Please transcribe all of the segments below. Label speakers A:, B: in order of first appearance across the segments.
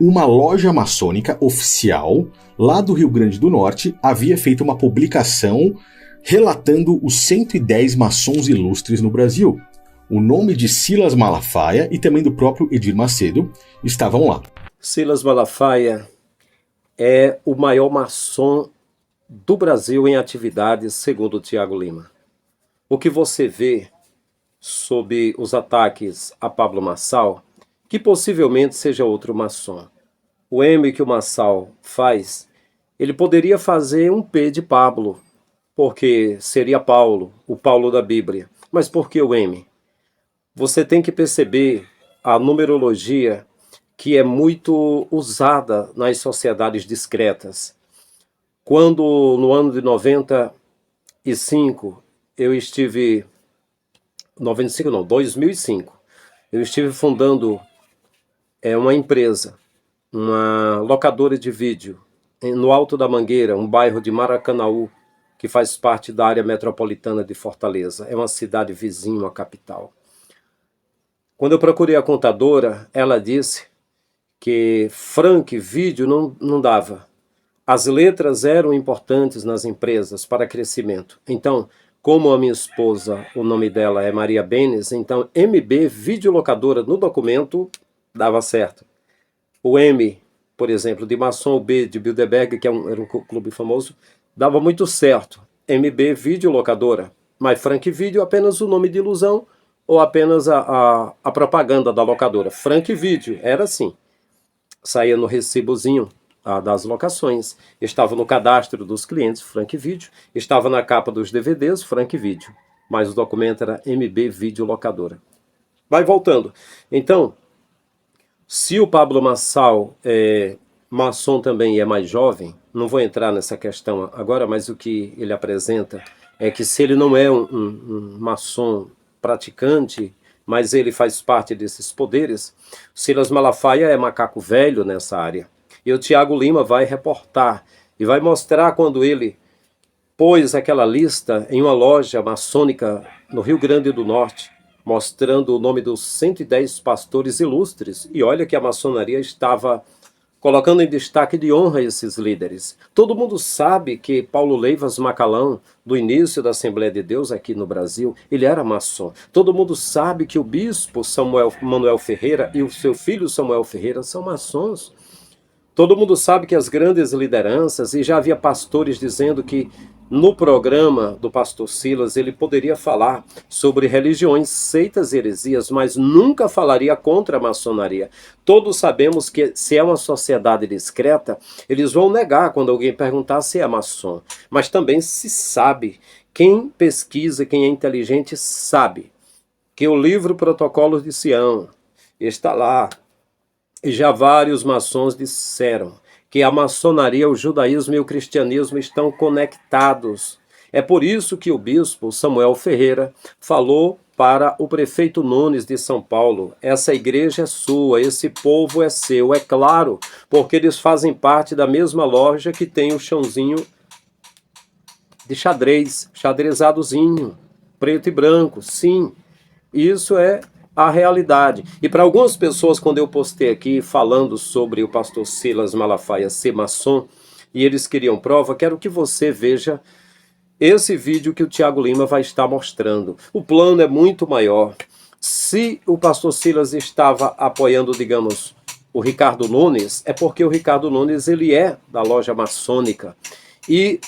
A: uma loja maçônica oficial lá do Rio Grande do Norte havia feito uma publicação relatando os 110 maçons ilustres no Brasil. O nome de Silas Malafaia e também do próprio Edir Macedo estavam lá.
B: Silas Malafaia é o maior maçom do Brasil em atividades, segundo o Tiago Lima. O que você vê sobre os ataques a Pablo Marçal, que possivelmente seja outro maçom. O M que o Marçal faz, ele poderia fazer um P de Pablo, porque seria Paulo, o Paulo da Bíblia. Mas por que o M? Você tem que perceber a numerologia que é muito usada nas sociedades discretas. Quando, no ano de 95, eu estive... 95 não, 2005, eu estive fundando uma empresa, uma locadora de vídeo, no Alto da Mangueira, um bairro de Maracanaú, que faz parte da área metropolitana de Fortaleza. É uma cidade vizinha à capital. Quando eu procurei a contadora, ela disse que Frank Vídeo não dava. As letras eram importantes nas empresas para crescimento. Então, como a minha esposa, o nome dela é Maria Benes, então MB Videolocadora no documento dava certo. O M, por exemplo, de maçom, o B de Bilderberg, que era um clube famoso, dava muito certo. MB Videolocadora. Mas Frank Vídeo apenas o nome de ilusão ou apenas a propaganda da locadora. Frank Vídeo, era assim. Saía no recibozinho das locações, estava no cadastro dos clientes, Frank Vídeo, estava na capa dos DVDs, Frank Vídeo, mas o documento era MB Vídeo Locadora. Vai voltando. Então, se o Pablo Marçal maçom também é mais jovem, não vou entrar nessa questão agora, mas o que ele apresenta é que se ele não é um maçom praticante, mas ele faz parte desses poderes, Silas Malafaia é macaco velho nessa área. E o Tiago Lima vai reportar e vai mostrar quando ele pôs aquela lista em uma loja maçônica no Rio Grande do Norte, mostrando o nome dos 110 pastores ilustres. E olha que a maçonaria estava colocando em destaque de honra esses líderes. Todo mundo sabe que Paulo Leivas Macalão, do início da Assembleia de Deus aqui no Brasil, ele era maçom. Todo mundo sabe que o bispo Manuel Ferreira e o seu filho Samuel Ferreira são maçons. Todo mundo sabe que as grandes lideranças, e já havia pastores dizendo que no programa do pastor Silas ele poderia falar sobre religiões, seitas e heresias, mas nunca falaria contra a maçonaria. Todos sabemos que se é uma sociedade discreta, eles vão negar quando alguém perguntar se é maçom. Mas também se sabe, quem pesquisa, quem é inteligente sabe que o livro Protocolos de Sião está lá. E já vários maçons disseram que a maçonaria, o judaísmo e o cristianismo estão conectados. É por isso que o bispo Samuel Ferreira falou para o prefeito Nunes de São Paulo: essa igreja é sua, esse povo é seu. É claro, porque eles fazem parte da mesma loja que tem o chãozinho de xadrez, xadrezadozinho, preto e branco. Sim, isso é a realidade. E para algumas pessoas, quando eu postei aqui falando sobre o pastor Silas Malafaia ser maçom, e eles queriam prova, quero que você veja esse vídeo que o Tiago Lima vai estar mostrando. O plano é muito maior. Se o pastor Silas estava apoiando, digamos, o Ricardo Nunes, é porque o Ricardo Nunes ele é da loja maçônica. E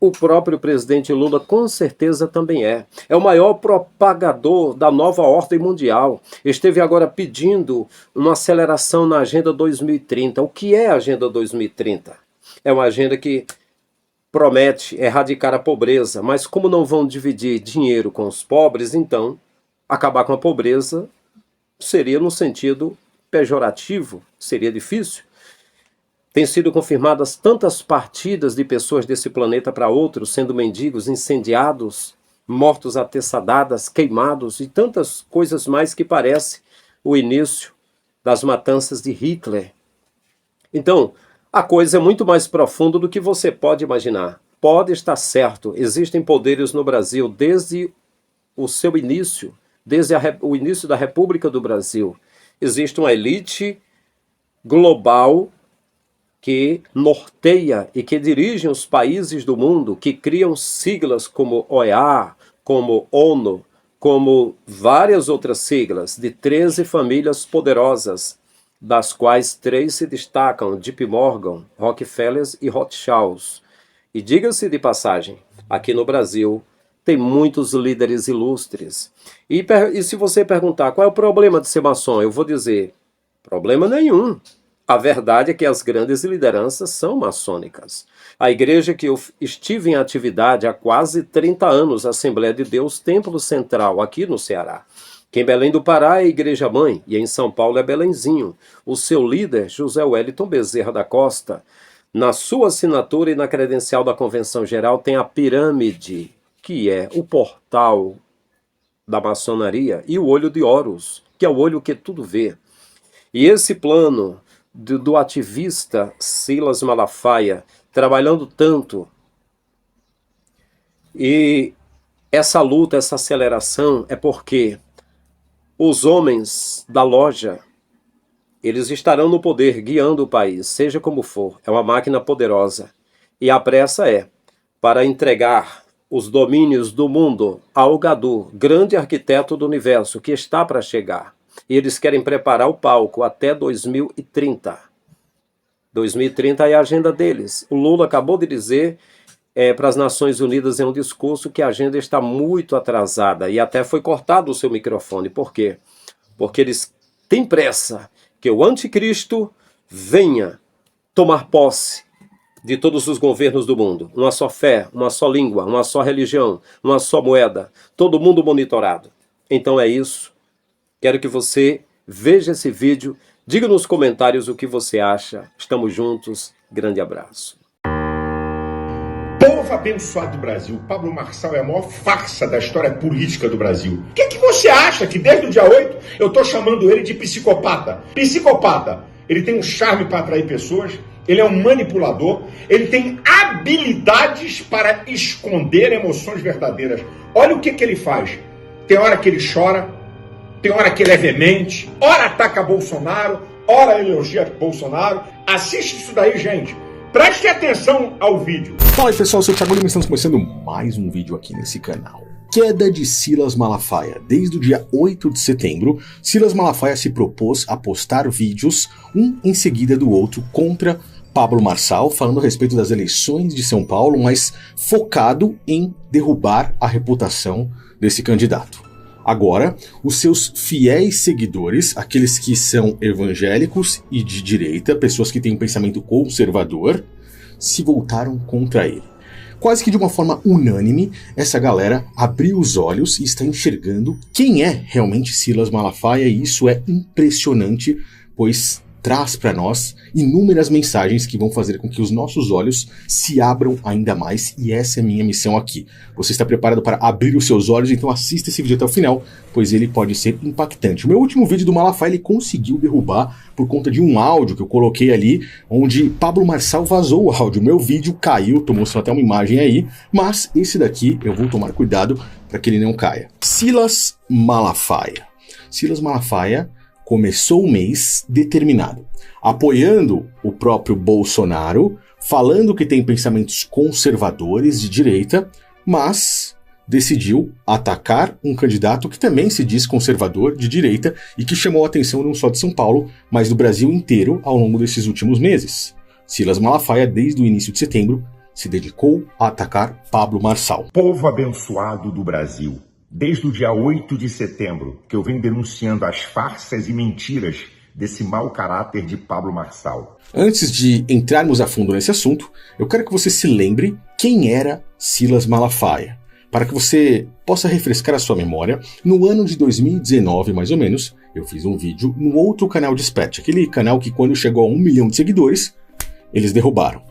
B: o próprio presidente Lula com certeza também é. É o maior propagador da nova ordem mundial. Esteve agora pedindo uma aceleração na Agenda 2030. O que é a Agenda 2030? É uma agenda que promete erradicar a pobreza, mas como não vão dividir dinheiro com os pobres, então acabar com a pobreza seria no sentido pejorativo, seria difícil. Tem sido confirmadas tantas partidas de pessoas desse planeta para outros, sendo mendigos, incendiados, mortos a teçadadas, queimados e tantas coisas mais que parece o início das matanças de Hitler. Então, a coisa é muito mais profunda do que você pode imaginar. Pode estar certo, existem poderes no Brasil desde o seu início, desde o início da República do Brasil. Existe uma elite global que norteia e que dirige os países do mundo, que criam siglas como OEA, como ONU, como várias outras siglas, de 13 famílias poderosas, das quais 3 se destacam: JP Morgan, Rockefeller e Rothschild. E diga-se de passagem, aqui no Brasil tem muitos líderes ilustres. E se você perguntar qual é o problema de ser maçom, eu vou dizer, problema nenhum. A verdade é que as grandes lideranças são maçônicas. A igreja que eu estive em atividade há quase 30 anos, a Assembleia de Deus Templo Central, aqui no Ceará, que em Belém do Pará é a Igreja Mãe, e em São Paulo é Belenzinho. O seu líder, José Wellington Bezerra da Costa, na sua assinatura e na credencial da Convenção Geral tem a pirâmide, que é o portal da maçonaria, e o olho de Horus, que é o olho que tudo vê. E esse plano do ativista Silas Malafaia, trabalhando tanto, e essa luta, essa aceleração é porque os homens da loja, eles estarão no poder, guiando o país, seja como for, é uma máquina poderosa. E a pressa é para entregar os domínios do mundo ao Gadu, grande arquiteto do universo, que está para chegar. E eles querem preparar o palco até 2030. 2030 é a agenda deles. O Lula acabou de dizer para as Nações Unidas em um discurso que a agenda está muito atrasada e até foi cortado o seu microfone. Por quê? Porque eles têm pressa que o anticristo venha tomar posse de todos os governos do mundo. Uma só fé, uma só língua, uma só religião, uma só moeda, todo mundo monitorado. Então é isso. Quero que você veja esse vídeo, diga nos comentários o que você acha. Estamos juntos. Grande abraço.
C: Povo abençoado do Brasil, Pablo Marçal é a maior farsa da história política do Brasil. O que você acha que desde o dia 8 eu estou chamando ele de psicopata? Psicopata. Ele tem um charme para atrair pessoas, ele é um manipulador, ele tem habilidades para esconder emoções verdadeiras. Olha o que ele faz. Tem hora que ele chora, tem hora que ele é veemente, ora ataca Bolsonaro, ora elogia Bolsonaro. Assiste isso daí, gente. Preste atenção ao vídeo.
A: Fala aí, pessoal, eu sou o Thiago Lima e estamos começando mais um vídeo aqui nesse canal. Queda de Silas Malafaia. Desde o dia 8 de setembro, Silas Malafaia se propôs a postar vídeos, um em seguida do outro, contra Pablo Marçal, falando a respeito das eleições de São Paulo, mas focado em derrubar a reputação desse candidato. Agora, os seus fiéis seguidores, aqueles que são evangélicos e de direita, pessoas que têm um pensamento conservador, se voltaram contra ele. Quase que de uma forma unânime, essa galera abriu os olhos e está enxergando quem é realmente Silas Malafaia, e isso é impressionante, pois traz para nós inúmeras mensagens que vão fazer com que os nossos olhos se abram ainda mais, e essa é a minha missão aqui. Você está preparado para abrir os seus olhos? Então assista esse vídeo até o final, pois ele pode ser impactante. O meu último vídeo do Malafaia ele conseguiu derrubar por conta de um áudio que eu coloquei ali, onde Pablo Marçal vazou o áudio. Meu vídeo caiu, tô mostrando até uma imagem aí, mas esse daqui eu vou tomar cuidado para que ele não caia. Silas Malafaia. Silas Malafaia começou o mês determinado, apoiando o próprio Bolsonaro, falando que tem pensamentos conservadores de direita, mas decidiu atacar um candidato que também se diz conservador de direita e que chamou a atenção não só de São Paulo, mas do Brasil inteiro ao longo desses últimos meses. Silas Malafaia, desde o início de setembro, se dedicou a atacar Pablo Marçal.
C: Povo abençoado do Brasil. Desde o dia 8 de setembro, que eu venho denunciando as farsas e mentiras desse mau caráter de Pablo Marçal.
A: Antes de entrarmos a fundo nesse assunto, eu quero que você se lembre quem era Silas Malafaia, para que você possa refrescar a sua memória. No ano de 2019, mais ou menos, eu fiz um vídeo no outro canal Dispatch, aquele canal que quando chegou a 1 milhão de seguidores, eles derrubaram.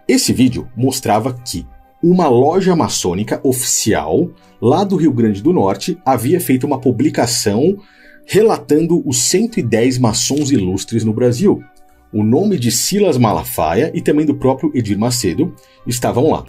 A: Esse vídeo mostrava que uma loja maçônica oficial lá do Rio Grande do Norte havia feito uma publicação relatando os 110 maçons ilustres no Brasil. O nome de Silas Malafaia e também do próprio Edir Macedo estavam lá.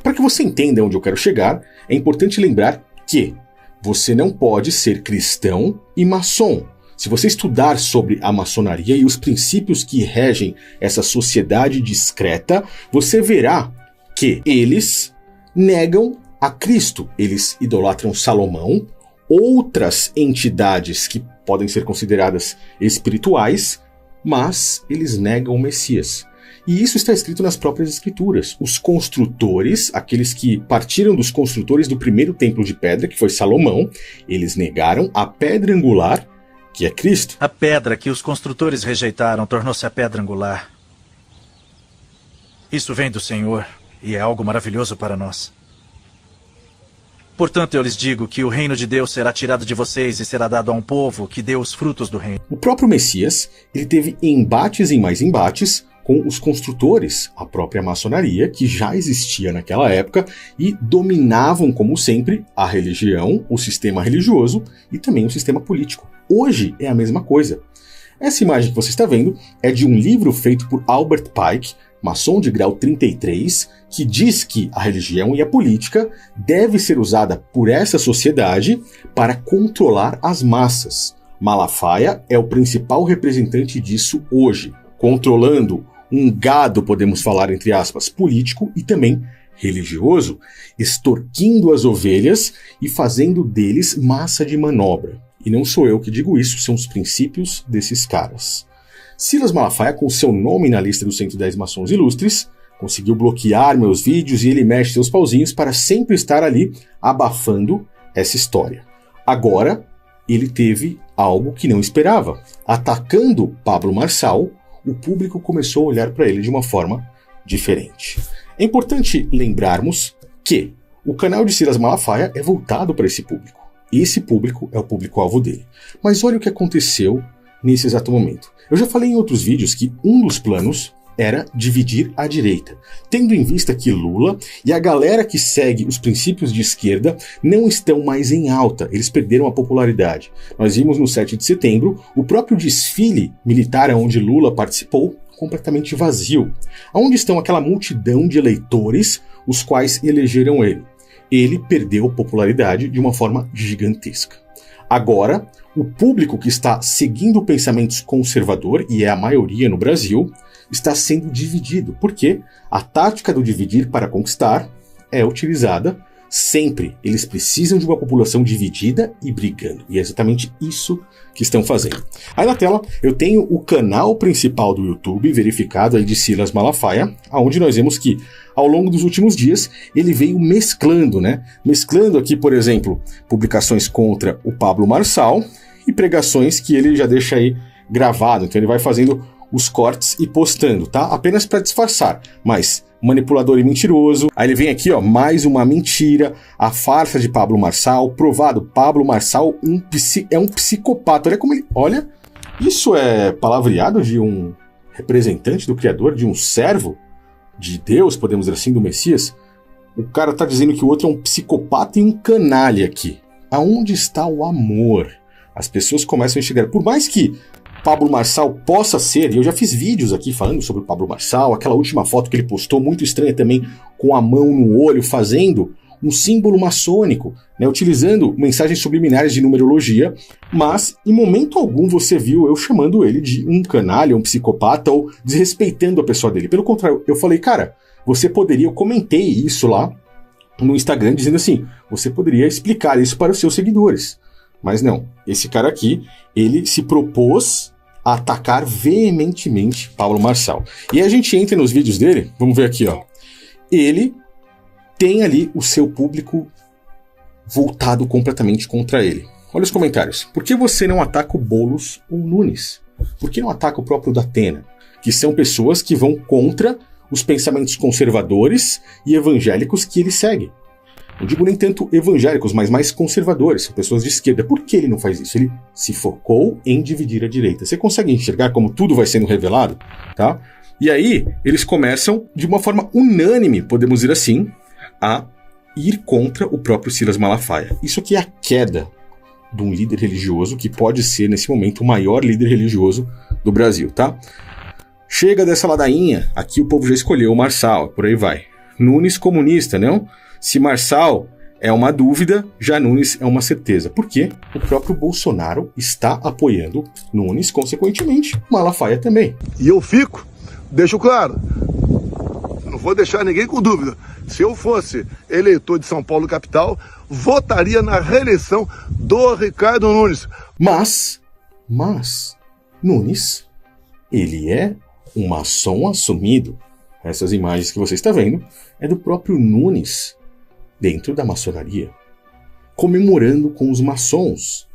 A: Para que você entenda onde eu quero chegar, é importante lembrar que você não pode ser cristão e maçom. Se você estudar sobre a maçonaria e os princípios que regem essa sociedade discreta, você verá que eles negam a Cristo. Eles idolatram Salomão, outras entidades que podem ser consideradas espirituais, mas eles negam o Messias. E isso está escrito nas próprias escrituras. Os construtores, aqueles que partiram dos construtores do primeiro templo de pedra, que foi Salomão, eles negaram a pedra angular, que é Cristo.
D: A pedra que os construtores rejeitaram tornou-se a pedra angular. Isso vem do Senhor e é algo maravilhoso para nós. Portanto, eu lhes digo que o reino de Deus será tirado de vocês e será dado a um povo que dê os frutos do reino.
A: O próprio Messias, ele teve embates e mais embates com os construtores, a própria maçonaria, que já existia naquela época e dominavam, como sempre, a religião, o sistema religioso e também o sistema político. Hoje é a mesma coisa. Essa imagem que você está vendo é de um livro feito por Albert Pike, maçom de grau 33, que diz que a religião e a política deve ser usada por essa sociedade para controlar as massas. Malafaia é o principal representante disso hoje, controlando um gado, podemos falar entre aspas, político e também religioso, extorquindo as ovelhas e fazendo deles massa de manobra. E não sou eu que digo isso, são os princípios desses caras. Silas Malafaia, com seu nome na lista dos 110 maçons ilustres, conseguiu bloquear meus vídeos e ele mexe seus pauzinhos para sempre estar ali abafando essa história. Agora, ele teve algo que não esperava. Atacando Pablo Marçal, o público começou a olhar para ele de uma forma diferente. É importante lembrarmos que o canal de Silas Malafaia é voltado para esse público. Esse público é o público-alvo dele. Mas olha o que aconteceu nesse exato momento. Eu já falei em outros vídeos que um dos planos era dividir a direita, tendo em vista que Lula e a galera que segue os princípios de esquerda não estão mais em alta, eles perderam a popularidade. Nós vimos no 7 de setembro o próprio desfile militar onde Lula participou completamente vazio. Onde estão aquela multidão de eleitores os quais elegeram ele? Ele perdeu popularidade de uma forma gigantesca. Agora, o público que está seguindo pensamentos conservador, e é a maioria no Brasil, está sendo dividido, porque a tática do dividir para conquistar é utilizada sempre. Eles precisam de uma população dividida e brigando, e é exatamente isso que estão fazendo. Aí na tela eu tenho o canal principal do YouTube, verificado aí de Silas Malafaia, onde nós vemos que ao longo dos últimos dias ele veio mesclando, Mesclando aqui, por exemplo, publicações contra o Pablo Marçal e pregações que ele já deixa aí gravado, então ele vai fazendo os cortes e postando, tá? Apenas para disfarçar, mas manipulador e mentiroso. Aí ele vem aqui, ó, mais uma mentira, a farsa de Pablo Marçal, provado, Pablo Marçal é um psicopata. Olha como ele... Olha, isso é palavreado de um representante do Criador, de um servo de Deus, podemos dizer assim, do Messias. O cara tá dizendo que o outro é um psicopata e um canalha aqui. Aonde está o amor? As pessoas começam a enxergar, por mais que Pablo Marçal possa ser, e eu já fiz vídeos aqui falando sobre o Pablo Marçal, aquela última foto que ele postou, muito estranha também, com a mão no olho, fazendo um símbolo maçônico, utilizando mensagens subliminares de numerologia, mas em momento algum você viu eu chamando ele de um canalha, um psicopata, ou desrespeitando a pessoa dele. Pelo contrário, eu falei, cara, você poderia, eu comentei isso lá no Instagram, dizendo assim, você poderia explicar isso para os seus seguidores. Mas não, esse cara aqui, ele se propôs a atacar veementemente Pablo Marçal. E a gente entra nos vídeos dele, vamos ver aqui, ó. Ele tem ali o seu público voltado completamente contra ele. Olha os comentários. Por que você não ataca o Boulos ou o Nunes? Por que não ataca o próprio Datena? Que são pessoas que vão contra os pensamentos conservadores e evangélicos que ele segue. Não digo nem tanto evangélicos, mas mais conservadores, são pessoas de esquerda. Por que ele não faz isso? Ele se focou em dividir a direita. Você consegue enxergar como tudo vai sendo revelado? Tá? E aí, eles começam, de uma forma unânime, podemos dizer assim, a ir contra o próprio Silas Malafaia. Isso aqui é a queda de um líder religioso que pode ser, nesse momento, o maior líder religioso do Brasil, tá? Chega dessa ladainha, aqui o povo já escolheu o Marçal, por aí vai. Nunes comunista, não? Se Marçal é uma dúvida, já Nunes é uma certeza. Por quê? O próprio Bolsonaro está apoiando Nunes, consequentemente, Malafaia também.
E: E eu deixo claro, não vou deixar ninguém com dúvida. Se eu fosse eleitor de São Paulo capital, votaria na reeleição do Ricardo Nunes.
A: Mas, Nunes, ele é um maçom assumido. Essas imagens que você está vendo é do próprio Nunes dentro da maçonaria, comemorando com os maçons.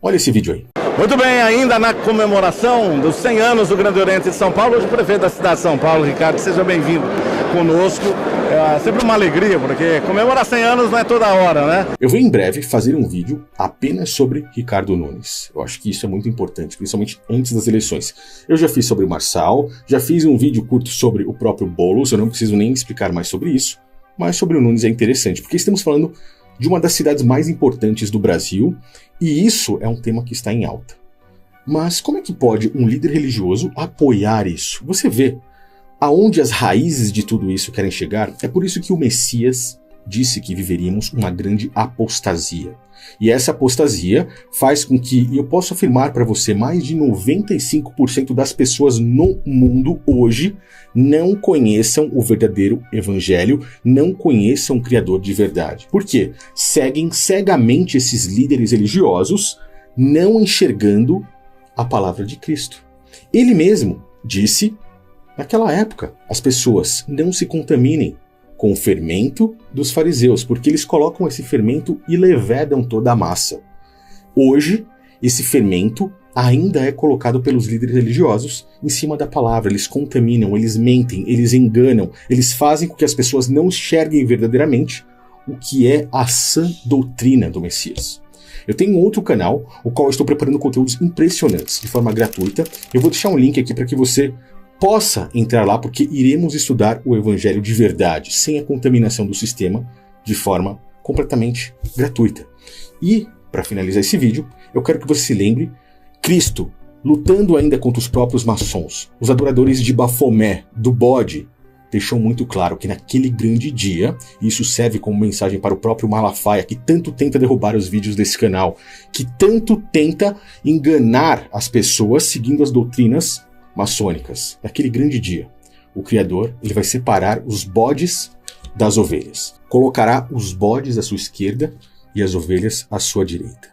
A: Olha esse vídeo aí.
F: Muito bem, ainda na comemoração dos 100 anos do Grande Oriente de São Paulo, hoje o prefeito da cidade de São Paulo, Ricardo, seja bem-vindo conosco. É sempre uma alegria, porque comemorar 100 anos não é toda hora, né?
A: Eu vou em breve fazer um vídeo apenas sobre Ricardo Nunes. Eu acho que isso é muito importante, principalmente antes das eleições. Eu já fiz sobre o Marçal, já fiz um vídeo curto sobre o próprio Boulos, eu não preciso nem explicar mais sobre isso, mas sobre o Nunes é interessante, porque estamos falando de uma das cidades mais importantes do Brasil, e isso é um tema que está em alta. Mas como é que pode um líder religioso apoiar isso? Você vê aonde as raízes de tudo isso querem chegar? É por isso que o Messias disse que viveríamos uma grande apostasia. E essa apostasia faz com que, e eu posso afirmar para você, mais de 95% das pessoas no mundo hoje não conheçam o verdadeiro evangelho, não conheçam o Criador de verdade. Por quê? Seguem cegamente esses líderes religiosos, não enxergando a palavra de Cristo. Ele mesmo disse, naquela época, as pessoas não se contaminem com o fermento dos fariseus, porque eles colocam esse fermento e levedam toda a massa. Hoje, esse fermento ainda é colocado pelos líderes religiosos em cima da palavra. Eles contaminam, eles mentem, eles enganam, eles fazem com que as pessoas não enxerguem verdadeiramente o que é a sã doutrina do Messias. Eu tenho um outro canal, o qual eu estou preparando conteúdos impressionantes de forma gratuita. Eu vou deixar um link aqui para que você possa entrar lá, porque iremos estudar o Evangelho de verdade, sem a contaminação do sistema, de forma completamente gratuita. E, para finalizar esse vídeo, eu quero que você se lembre, Cristo, lutando ainda contra os próprios maçons, os adoradores de Bafomé, do bode, deixou muito claro que naquele grande dia, e isso serve como mensagem para o próprio Malafaia, que tanto tenta derrubar os vídeos desse canal, que tanto tenta enganar as pessoas seguindo as doutrinas maçônicas. Naquele grande dia, o Criador ele vai separar os bodes das ovelhas. Colocará os bodes à sua esquerda e as ovelhas à sua direita.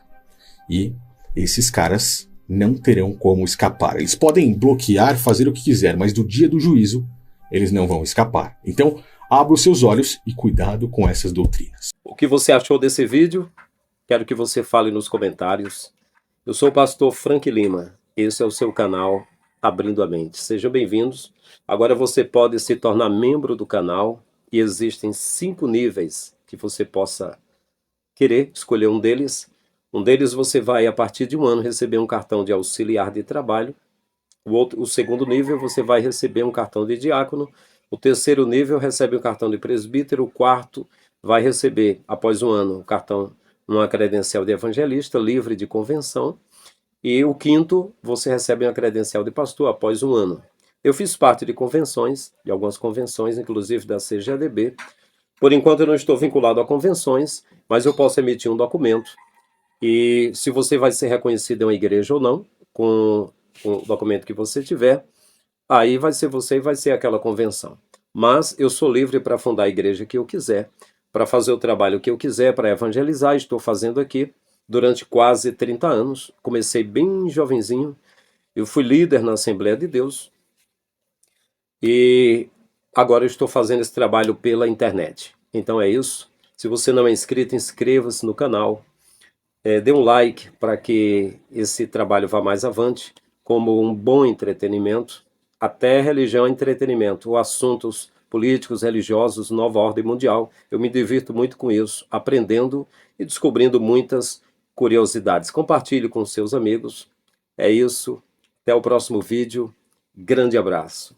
A: E esses caras não terão como escapar. Eles podem bloquear, fazer o que quiser, mas do dia do juízo, eles não vão escapar. Então, abra os seus olhos e cuidado com essas doutrinas.
B: O que você achou desse vídeo? Quero que você fale nos comentários. Eu sou o pastor Frank Lima. Esse é o seu canal Abrindo a Mente. Sejam bem-vindos. Agora você pode se tornar membro do canal e existem 5 níveis que você possa querer escolher um deles. Um deles você vai, a partir de 1 ano, receber um cartão de auxiliar de trabalho. O segundo nível você vai receber um cartão de diácono. O terceiro nível recebe um cartão de presbítero. O quarto vai receber, após 1 ano, um cartão, uma credencial de evangelista, livre de convenção. E o quinto, você recebe uma credencial de pastor após 1 ano. Eu fiz parte de convenções, de algumas convenções, inclusive da CGADB. Por enquanto eu não estou vinculado a convenções, mas eu posso emitir um documento. E se você vai ser reconhecido em uma igreja ou não, com o documento que você tiver, aí vai ser você e vai ser aquela convenção. Mas eu sou livre para fundar a igreja que eu quiser, para fazer o trabalho que eu quiser, para evangelizar. Estou fazendo aqui durante quase 30 anos. Comecei bem jovenzinho. Eu fui líder na Assembleia de Deus. E agora eu estou fazendo esse trabalho pela internet. Então é isso. Se você não é inscrito, inscreva-se no canal. Dê um like para que esse trabalho vá mais avante, como um bom entretenimento. Até religião é entretenimento, ou assuntos políticos, religiosos, nova ordem mundial. Eu me divirto muito com isso, aprendendo e descobrindo muitas curiosidades. Compartilhe com seus amigos. É isso. Até o próximo vídeo. Grande abraço.